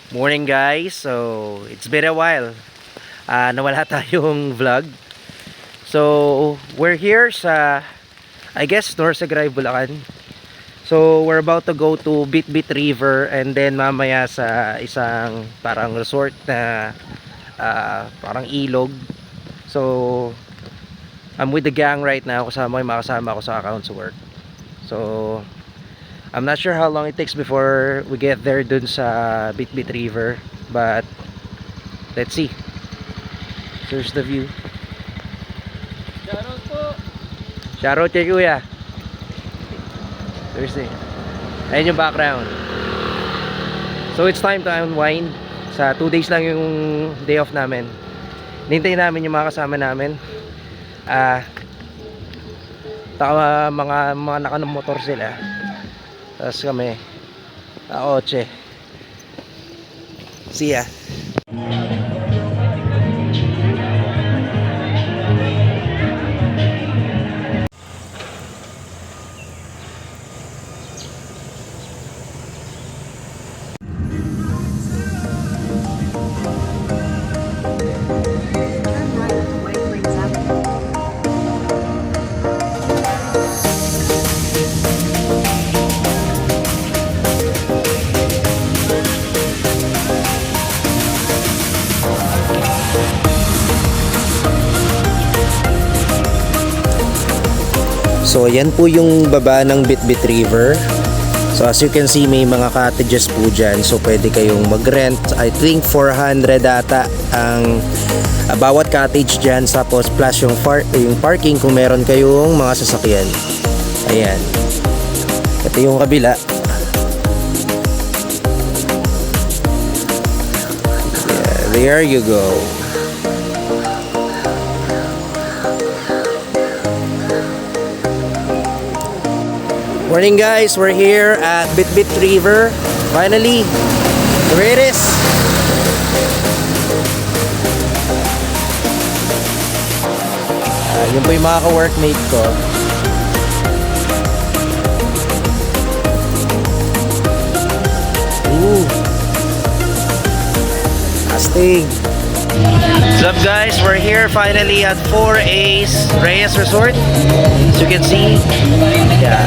Morning guys, so it's been a while. Nawala tayong vlog. So we're here sa, I guess, North Sagray, Bulacan. So we're about to go to Bitbit River and then mamaya sa isang parang resort na parang ilog. So I'm with the gang right now, kasama yung mga kasama ko sa accounts work. So I'm not sure how long it takes before we get there dun sa Bitbit River, but let's see. Here's the view. Shoutout po. Shoutout kay Kuya. Thursday. Ayun yung background. So it's time to unwind. Sa 2 days lang yung day off namin. Hintayin namin yung mga kasama namin. Mga nakamotor sila. Tapos kami Oche. See ya. So ayan po yung baba ng Bitbit River. So as you can see, may mga cottages po dyan. So pwede kayong mag-rent. I think 400 ata ang bawat cottage dyan. Tapos plus yung parking kung meron kayong mga sasakyan. Ayan. Ito yung kabila. Yeah, there you go. Morning guys, we're here at Bitbit River. Finally, here it is. Yun po yung mga ka-workmate ko. Ooh, astig. What's up guys, we're here finally at 4A's Reyes Resort. As you can see, yeah,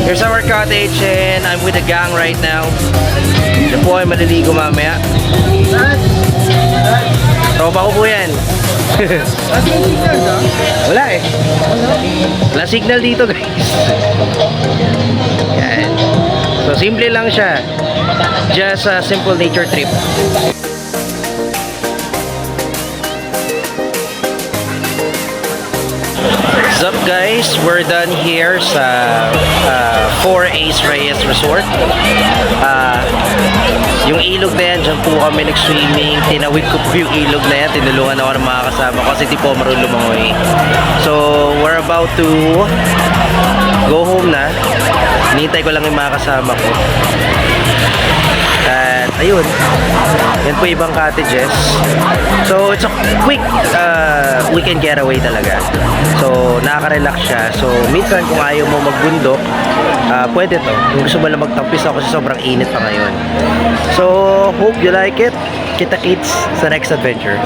here's our cottage and I'm with the gang right now. Yan po ay maliligo mamaya. Tropa ko po yan. Wala eh. Wala signal dito guys. Yan. So simple lang siya. Just a simple nature trip. What's up guys, we're done here sa 4A's Reyes Resort. Yung ilog na yan, dyan po kami nag-swimming. Tinawid ko po yung ilog na yan. Tinulungan ako ng mga kasama kasi di po marunong lumangoy. So we're about to go home na. Hinihintay ko lang yung mga kasama ko. At ayun, yan po ibang cottages. So it's a quick weekend getaway talaga. So nakaka-relax siya. So minsan kung ayaw mo magbundok, pwede to. Kung gusto mo lang magtampis ako kasi sobrang init pa ngayon. So hope you like it. Kita-kits sa next adventure.